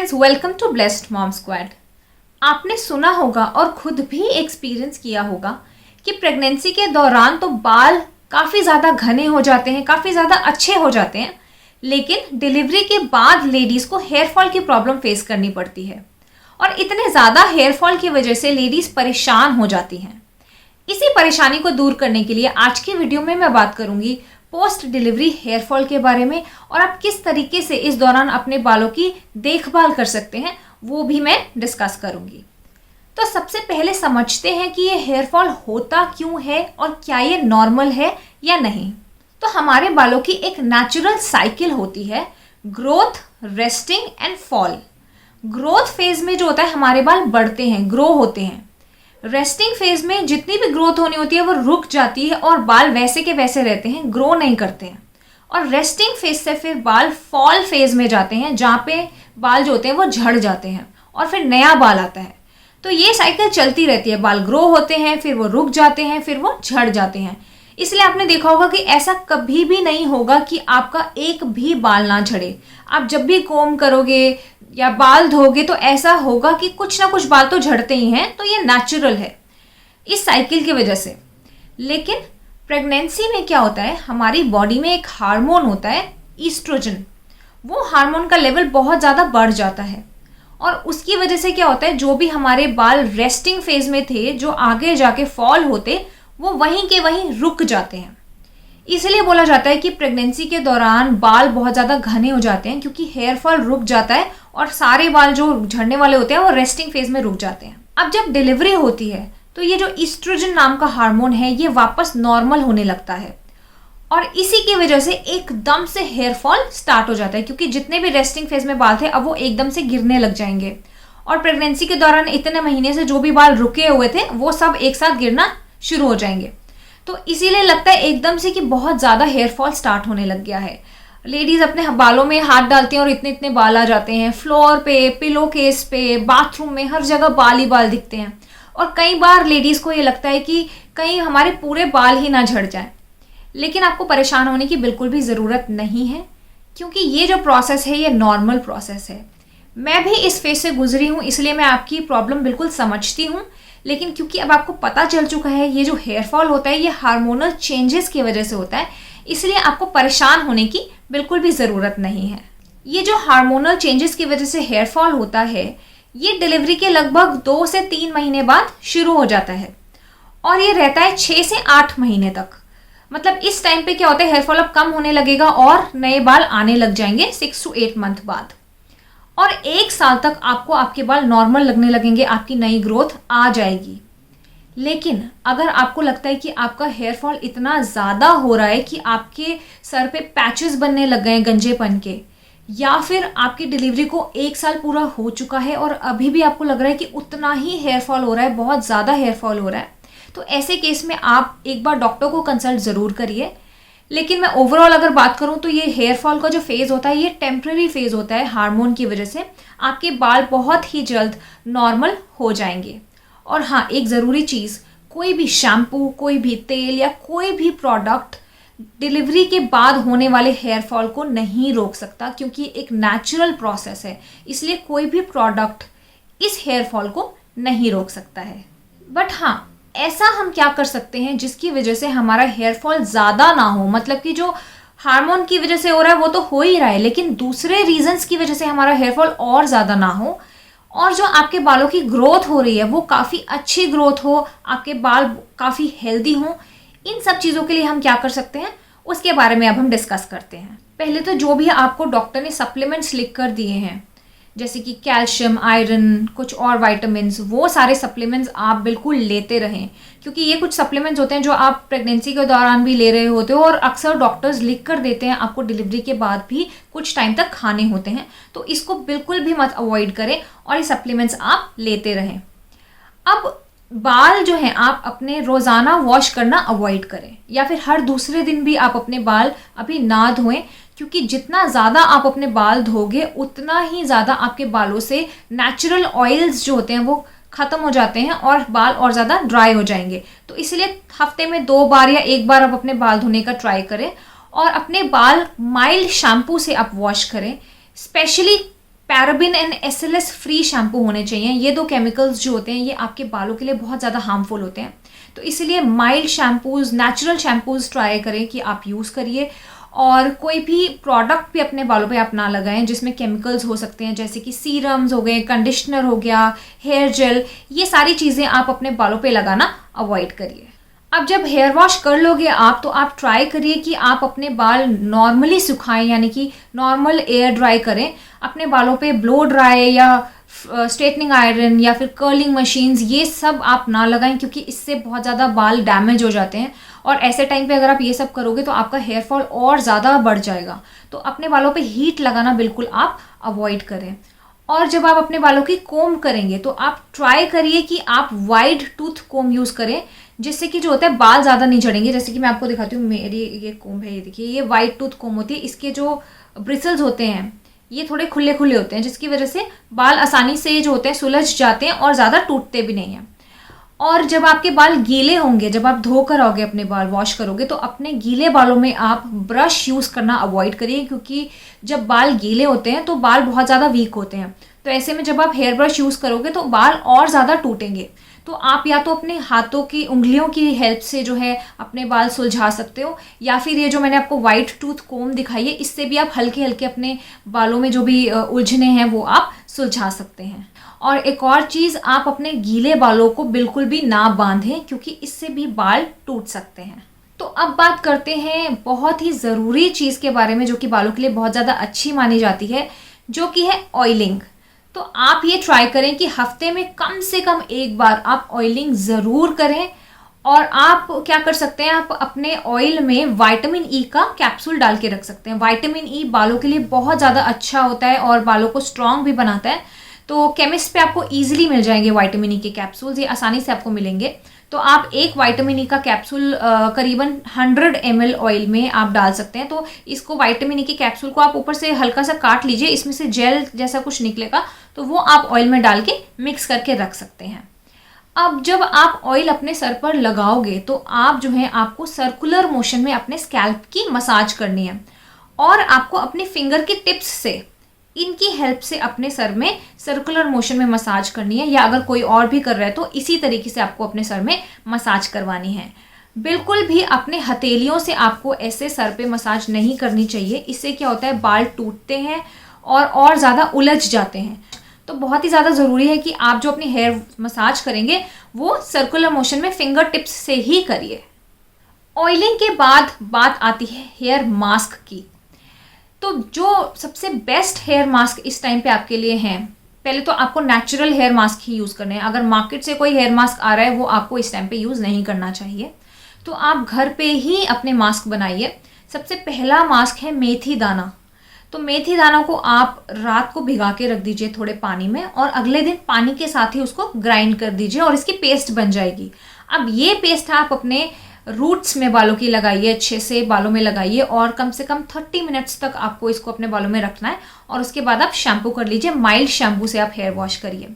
Friends, welcome to blessed mom squad. आपने सुना होगा और खुद भी एक्सपीरियंस किया होगा कि प्रेगनेंसी के दौरान तो बाल काफ़ी ज़्यादा घने हो जाते हैं, काफ़ी ज़्यादा अच्छे हो जाते हैं, लेकिन डिलीवरी के बाद लेडीज़ को हेयर फॉल की प्रॉब्लम फेस करनी पड़ती है और इतने ज़्यादा हेयर फॉल की वजह से लेडीज़ परेशान हो जाती हैं। इसी परेशानी को दूर करने के लिए आज की वीडियो में मैं बात करूंगी पोस्ट डिलीवरी हेयर फॉल के बारे में और आप किस तरीके से इस दौरान अपने बालों की देखभाल कर सकते हैं वो भी मैं डिस्कस करूंगी। तो सबसे पहले समझते हैं कि ये हेयर फॉल होता क्यों है और क्या ये नॉर्मल है या नहीं। तो हमारे बालों की एक नेचुरल साइकिल होती है, growth, resting and fall. Growth phase में जो होता है हमारे बाल बढ़ते हैं, ग्रो होते हैं। रेस्टिंग फेज में जितनी भी ग्रोथ होनी होती है वो रुक जाती है और बाल वैसे के वैसे रहते हैं, ग्रो नहीं करते हैं। और रेस्टिंग फेज से फिर बाल फॉल फेज में जाते हैं जहाँ पे बाल जो होते हैं वो झड़ जाते हैं और फिर नया बाल आता है। तो ये साइकिल चलती रहती है, बाल ग्रो होते हैं, फिर वो रुक जाते हैं, फिर वो झड़ जाते हैं। इसलिए आपने देखा होगा कि ऐसा कभी भी नहीं होगा कि आपका एक भी बाल ना झड़े। आप जब भी कोम करोगे या बाल धोगे तो ऐसा होगा कि कुछ ना कुछ बाल तो झड़ते ही हैं। तो ये नेचुरल है इस साइकिल की वजह से। लेकिन प्रेगनेंसी में क्या होता है, हमारी बॉडी में एक हार्मोन होता है ईस्ट्रोजन। वो हार्मोन का लेवल बहुत ज़्यादा बढ़ जाता है और उसकी वजह से क्या होता है, जो भी हमारे बाल रेस्टिंग फेज में थे जो आगे जाके फॉल होते वो वहीं के वहीं रुक जाते हैं। इसलिए बोला जाता है कि प्रेगनेंसी के दौरान बाल बहुत ज़्यादा घने हो जाते हैं क्योंकि हेयर फॉल रुक जाता है और सारे बाल जो झड़ने वाले होते हैं वो रेस्टिंग फेज में रुक जाते हैं। अब जब डिलीवरी होती है तो ये जो ईस्ट्रोजन नाम का हार्मोन है ये वापस नॉर्मल होने लगता है और इसी की वजह से एकदम से हेयर फॉल स्टार्ट हो जाता है क्योंकि जितने भी रेस्टिंग फेज में बाल थे अब वो एकदम से गिरने लग जाएंगे और प्रेगनेंसी के दौरान इतने महीने से जो भी बाल रुके हुए थे वो सब एक साथ गिरना शुरू हो जाएंगे। तो इसीलिए लगता है एकदम से कि बहुत ज़्यादा हेयर फॉल स्टार्ट होने लग गया है। लेडीज़ अपने बालों में हाथ डालती हैं और इतने इतने बाल आ जाते हैं, फ्लोर पे, पिलो केस पे, बाथरूम में, हर जगह बाल ही बाल दिखते हैं। और कई बार लेडीज़ को ये लगता है कि कहीं हमारे पूरे बाल ही ना झड़ जाएं। लेकिन आपको परेशान होने की बिल्कुल भी ज़रूरत नहीं है क्योंकि ये जो प्रोसेस है ये नॉर्मल प्रोसेस है। मैं भी इस फेज से गुजरी हूँ इसलिए मैं आपकी प्रॉब्लम बिल्कुल समझती हूँ। लेकिन क्योंकि अब आपको पता चल चुका है ये जो हेयर फॉल होता है ये हार्मोनल चेंजेस की वजह से होता है, इसलिए आपको परेशान होने की बिल्कुल भी ज़रूरत नहीं है। ये जो हार्मोनल चेंजेस की वजह से हेयर फॉल होता है ये डिलीवरी के लगभग 2 से 3 महीने बाद शुरू हो जाता है और ये रहता है 6 से 8 महीने तक। मतलब इस टाइम पे क्या होता है, हेयर फॉल अब कम होने लगेगा और नए बाल आने लग जाएंगे 6 to 8 मंथ बाद। और 1 साल तक आपको आपके बाल नॉर्मल लगने लगेंगे, आपकी नई ग्रोथ आ जाएगी। लेकिन अगर आपको लगता है कि आपका हेयर फॉल इतना ज़्यादा हो रहा है कि आपके सर पे पैचेस बनने लग गए गंजेपन के, या फिर आपकी डिलीवरी को 1 साल पूरा हो चुका है और अभी भी आपको लग रहा है कि उतना ही हेयर फॉल हो रहा है, बहुत ज़्यादा हेयर फॉल हो रहा है, तो ऐसे केस में आप एक बार डॉक्टर को कंसल्ट ज़रूर करिए। लेकिन मैं ओवरऑल अगर बात करूं तो ये हेयर फॉल का जो फेज़ होता है ये टेम्प्रेरी फेज़ होता है। हार्मोन की वजह से आपके बाल बहुत ही जल्द नॉर्मल हो जाएंगे। और हाँ, एक ज़रूरी चीज़, कोई भी शैम्पू, कोई भी तेल या कोई भी प्रोडक्ट डिलीवरी के बाद होने वाले हेयर फॉल को नहीं रोक सकता क्योंकि एक नेचुरल प्रोसेस है, इसलिए कोई भी प्रोडक्ट इस हेयर फॉल को नहीं रोक सकता है। बट हाँ, ऐसा हम क्या कर सकते हैं जिसकी वजह से हमारा हेयर फॉल ज़्यादा ना हो। मतलब कि जो हार्मोन की वजह से हो रहा है वो तो हो ही रहा है, लेकिन दूसरे रीजंस की वजह से हमारा हेयर फॉल और ज़्यादा ना हो और जो आपके बालों की ग्रोथ हो रही है वो काफ़ी अच्छी ग्रोथ हो, आपके बाल काफ़ी हेल्दी हों। इन सब चीज़ों के लिए हम क्या कर सकते हैं उसके बारे में अब हम डिस्कस करते हैं। पहले तो जो भी आपको डॉक्टर ने सप्लीमेंट्स लिख कर दिए हैं जैसे कि कैल्शियम, आयरन, कुछ और विटामिन्स, वो सारे सप्लीमेंट्स आप बिल्कुल लेते रहें क्योंकि ये कुछ सप्लीमेंट्स होते हैं जो आप प्रेगनेंसी के दौरान भी ले रहे होते हो और अक्सर डॉक्टर्स लिख कर देते हैं आपको डिलीवरी के बाद भी कुछ टाइम तक खाने होते हैं। तो इसको बिल्कुल भी मत अवॉइड करें और ये सप्लीमेंट्स आप लेते रहें। अब बाल जो हैं आप अपने रोज़ाना वॉश करना अवॉइड करें या फिर हर दूसरे दिन भी आप अपने बाल अभी ना धोएं क्योंकि जितना ज़्यादा आप अपने बाल धोगे उतना ही ज़्यादा आपके बालों से नेचुरल ऑयल्स जो होते हैं वो ख़त्म हो जाते हैं और बाल और ज़्यादा ड्राई हो जाएंगे। तो इसलिए हफ्ते में 2 बार या 1 बार आप अपने बाल धोने का ट्राई करें और अपने बाल माइल्ड शैम्पू से आप वॉश करें। Specially paraben and SLS free shampoo होने चाहिए। ये दो केमिकल्स जो होते हैं ये आपके बालों के लिए बहुत ज़्यादा हार्मफुल होते हैं, तो इसीलिए mild shampoos, natural shampoos try करें कि आप यूज़ करिए। और कोई भी प्रोडक्ट भी अपने बालों पे आप ना लगाएं जिसमें केमिकल्स हो सकते हैं, जैसे कि सीरम्स हो गए, कंडीशनर हो गया, हेयर जेल, ये सारी चीज़ें आप अपने बालों पे लगाना अवॉइड करिए। अब जब हेयर वॉश कर लोगे आप, तो आप ट्राई करिए कि आप अपने बाल नॉर्मली सुखाएं, यानी कि नॉर्मल एयर ड्राई करें। अपने बालों पे ब्लो ड्राई या स्ट्रेटनिंग आयरन या फिर कर्लिंग मशीन्स ये सब आप ना लगाएं, क्योंकि इससे बहुत ज़्यादा बाल डैमेज हो जाते हैं। और ऐसे टाइम पे अगर आप ये सब करोगे तो आपका हेयर फॉल और ज़्यादा बढ़ जाएगा। तो अपने बालों पे हीट लगाना बिल्कुल आप अवॉइड करें। और जब आप अपने बालों की कोम करेंगे तो आप ट्राई करिए कि आप वाइड टूथ कोम यूज़ करें, जिससे कि जो होता है बाल ज़्यादा नहीं झड़ेंगे। जैसे कि मैं आपको दिखाती हूँ, मेरी ये कोम है, ये देखिए, ये वाइड टूथ कोम होती है। इसके जो ब्रिसल्स होते हैं ये थोड़े खुले खुले होते हैं, जिसकी वजह से बाल आसानी से जो होते हैं सुलझ जाते हैं और ज़्यादा टूटते भी नहीं हैं। और जब आपके बाल गीले होंगे, जब आप धो कर आओगे अपने बाल वॉश करोगे, तो अपने गीले बालों में आप ब्रश यूज़ करना अवॉइड करिए, क्योंकि जब बाल गीले होते हैं तो बाल बहुत ज़्यादा वीक होते हैं। तो ऐसे में जब आप हेयर ब्रश यूज़ करोगे तो बाल और ज़्यादा टूटेंगे। तो आप या तो अपने हाथों की उंगलियों की हेल्प से जो है अपने बाल सुलझा सकते हो, या फिर ये जो मैंने आपको वाइट टूथ कोम दिखाई है इससे भी आप हल्के हल्के अपने बालों में जो भी उलझने हैं वो आप सुलझा सकते हैं। और एक और चीज़, आप अपने गीले बालों को बिल्कुल भी ना बांधें, क्योंकि इससे भी बाल टूट सकते हैं। तो अब बात करते हैं बहुत ही ज़रूरी चीज़ के बारे में, जो कि बालों के लिए बहुत ज़्यादा अच्छी मानी जाती है, जो कि है ऑयलिंग। तो आप ये ट्राई करें कि हफ्ते में कम से कम एक बार आप ऑयलिंग ज़रूर करें। और आप क्या कर सकते हैं, आप अपने ऑयल में विटामिन ई का कैप्सूल डाल के रख सकते हैं। विटामिन ई बालों के लिए बहुत ज़्यादा अच्छा होता है और बालों को स्ट्रॉन्ग भी बनाता है। तो केमिस्ट पे आपको ईजिली मिल जाएंगे विटामिन ई के कैप्सूल्स, ये आसानी से आपको मिलेंगे। तो आप एक विटामिन ई का कैप्सूल करीबन 100 ml ऑयल में आप डाल सकते हैं। तो इसको विटामिन ई के कैप्सूल को आप ऊपर से हल्का सा काट लीजिए, इसमें से जेल जैसा कुछ निकलेगा, तो वो आप ऑयल में डाल के मिक्स करके रख सकते हैं। अब जब आप ऑयल अपने सर पर लगाओगे तो आप जो है आपको सर्कुलर मोशन में अपने स्कैल्प की मसाज करनी है, और आपको अपने फिंगर की टिप्स से, इनकी हेल्प से अपने सर में सर्कुलर मोशन में मसाज करनी है। या अगर कोई और भी कर रहा है तो इसी तरीके से आपको अपने सर में मसाज करवानी है। बिल्कुल भी अपने हथेलियों से आपको ऐसे सर पे मसाज नहीं करनी चाहिए। इससे क्या होता है, बाल टूटते हैं और ज़्यादा उलझ जाते हैं। तो बहुत ही ज़्यादा ज़रूरी है कि आप जो अपनी हेयर मसाज करेंगे वो सर्कुलर मोशन में फिंगर टिप्स से ही करिए। ऑयलिंग के बाद बात आती है हेयर मास्क की। तो जो सबसे बेस्ट हेयर मास्क इस टाइम पे आपके लिए हैं, पहले तो आपको नेचुरल हेयर मास्क ही यूज़ करने हैं। अगर मार्केट से कोई हेयर मास्क आ रहा है वो आपको इस टाइम पे यूज़ नहीं करना चाहिए। तो आप घर पे ही अपने मास्क बनाइए। सबसे पहला मास्क है मेथी दाना। तो मेथी दाना को आप रात को भिगा के रख दीजिए थोड़े पानी में, और अगले दिन पानी के साथ ही उसको ग्राइंड कर दीजिए और इसकी पेस्ट बन जाएगी। अब ये पेस्ट आप अपने रूट्स में बालों की लगाइए, अच्छे से बालों में लगाइए, और कम से कम 30 मिनट्स तक आपको इसको अपने बालों में रखना है। और उसके बाद आप शैम्पू कर लीजिए, माइल्ड शैम्पू से आप हेयर वॉश करिए।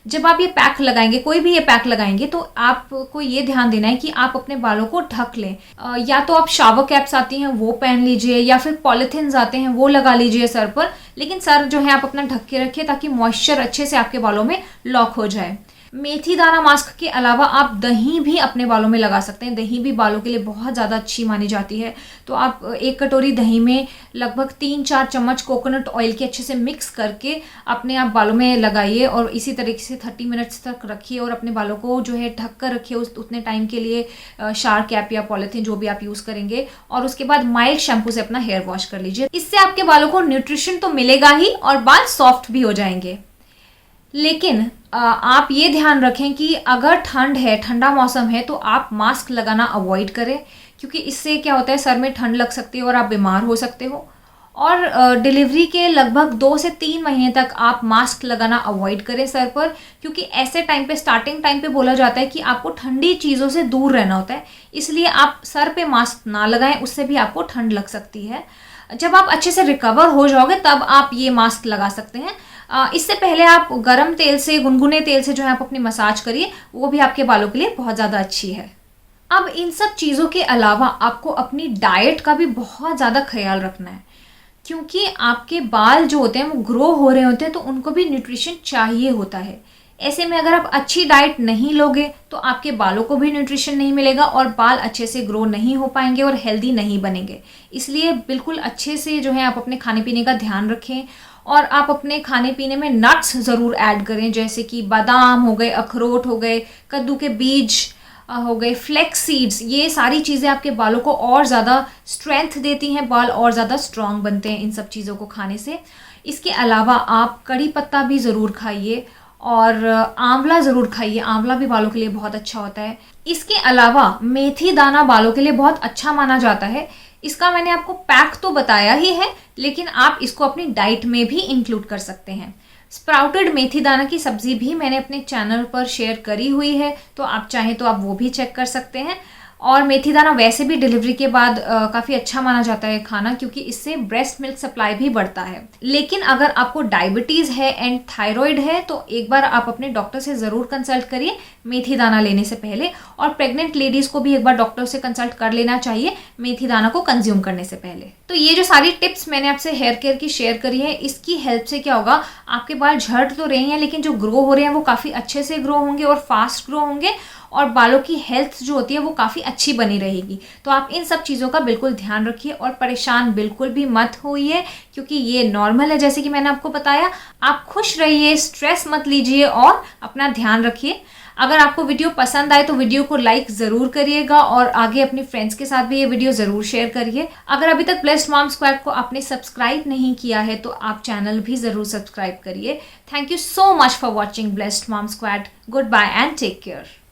जब आप ये पैक लगाएंगे, कोई भी ये पैक लगाएंगे, तो आपको ये ध्यान देना है कि आप अपने बालों को ढक लें। या तो आप शावर कैप्स आती हैं वो पहन लीजिए, या फिर पॉलीथिन्स आते हैं वो लगा लीजिए सर पर, लेकिन सर जो है आप अपना ढक के रखिए ताकि मॉइस्चर अच्छे से आपके बालों में लॉक हो जाए। मेथी दाना मास्क के अलावा आप दही भी अपने बालों में लगा सकते हैं। दही भी बालों के लिए बहुत ज़्यादा अच्छी मानी जाती है। तो आप एक कटोरी दही में लगभग 3-4 चम्मच कोकोनट ऑयल के अच्छे से मिक्स करके अपने आप बालों में लगाइए, और इसी तरीके से 30 मिनट्स तक रखिए, और अपने बालों को जो है ढक कर रखिए उतने टाइम के लिए, शावर कैप या पॉलीथीन जो भी आप यूज़ करेंगे। और उसके बाद माइल्ड शैम्पू से अपना हेयर वॉश कर लीजिए। इससे आपके बालों को न्यूट्रिशन तो मिलेगा ही और बाल सॉफ्ट भी हो जाएंगे। लेकिन आप ये ध्यान रखें कि अगर ठंड है, ठंडा मौसम है, तो आप मास्क लगाना अवॉइड करें, क्योंकि इससे क्या होता है, सर में ठंड लग सकती है और आप बीमार हो सकते हो। और डिलीवरी के लगभग 2 से 3 महीने तक आप मास्क लगाना अवॉइड करें सर पर, क्योंकि ऐसे टाइम पे, स्टार्टिंग टाइम पे बोला जाता है कि आपको ठंडी चीज़ों से दूर रहना होता है। इसलिए आप सर पे मास्क ना लगाएं, उससे भी आपको ठंड लग सकती है। जब आप अच्छे से रिकवर हो जाओगे तब आप ये मास्क लगा सकते हैं। इससे पहले आप गरम तेल से, गुनगुने तेल से जो है आप अपनी मसाज करिए, वो भी आपके बालों के लिए बहुत ज़्यादा अच्छी है। अब इन सब चीज़ों के अलावा आपको अपनी डाइट का भी बहुत ज़्यादा ख्याल रखना है। क्योंकि आपके बाल जो होते हैं वो ग्रो हो रहे होते हैं, तो उनको भी न्यूट्रिशन चाहिए होता है। ऐसे में अगर आप अच्छी डाइट नहीं लोगे तो आपके बालों को भी न्यूट्रिशन नहीं मिलेगा और बाल अच्छे से ग्रो नहीं हो पाएंगे और हेल्दी नहीं बनेंगे। इसलिए बिल्कुल अच्छे से जो है आप अपने खाने पीने का ध्यान रखें और आप अपने खाने पीने में नट्स ज़रूर ऐड करें, जैसे कि बादाम हो गए, अखरोट हो गए, कद्दू के बीज हो गए, फ्लेक्स सीड्स। ये सारी चीज़ें आपके बालों को और ज़्यादा स्ट्रेंथ देती हैं, बाल और ज़्यादा स्ट्रांग बनते हैं इन सब चीज़ों को खाने से। इसके अलावा आप कड़ी पत्ता भी ज़रूर खाइए और आंवला ज़रूर खाइए, आंवला भी बालों के लिए बहुत अच्छा होता है। इसके अलावा मेथी दाना बालों के लिए बहुत अच्छा माना जाता है। इसका मैंने आपको पैक तो बताया ही है, लेकिन आप इसको अपनी डाइट में भी इंक्लूड कर सकते हैं। स्प्राउटेड मेथी दाना की सब्जी भी मैंने अपने चैनल पर शेयर करी हुई है, तो आप चाहें तो आप वो भी चेक कर सकते हैं। और मेथी दाना वैसे भी डिलीवरी के बाद काफ़ी अच्छा माना जाता है खाना, क्योंकि इससे ब्रेस्ट मिल्क सप्लाई भी बढ़ता है। लेकिन अगर आपको डायबिटीज़ है एंड थायराइड है तो एक बार आप अपने डॉक्टर से ज़रूर कंसल्ट करिए मेथी दाना लेने से पहले, और प्रेग्नेंट लेडीज़ को भी एक बार डॉक्टर से कंसल्ट कर लेना चाहिए मेथी दाना को कंज्यूम करने से पहले। तो ये जो सारी टिप्स मैंने आपसे हेयर केयर की शेयर करी है, इसकी हेल्प से क्या होगा, आपके बाल झड़ तो रहे हैं लेकिन जो ग्रो हो रहे हैं वो काफ़ी अच्छे से ग्रो होंगे और फास्ट ग्रो होंगे, और बालों की हेल्थ जो होती है वो काफ़ी अच्छी बनी रहेगी। तो आप इन सब चीज़ों का बिल्कुल ध्यान रखिए और परेशान बिल्कुल भी मत होइए, क्योंकि ये नॉर्मल है। जैसे कि मैंने आपको बताया, आप खुश रहिए, स्ट्रेस मत लीजिए और अपना ध्यान रखिए। अगर आपको वीडियो पसंद आए तो वीडियो को लाइक ज़रूर करिएगा और आगे अपने फ्रेंड्स के साथ भी ये वीडियो ज़रूर शेयर करिए। अगर अभी तक ब्लेस्ड मॉम स्क्वाड को आपने सब्सक्राइब नहीं किया है तो आप चैनल भी ज़रूर सब्सक्राइब करिए। Thank you so much for watching blessed mom squad. Goodbye and take care.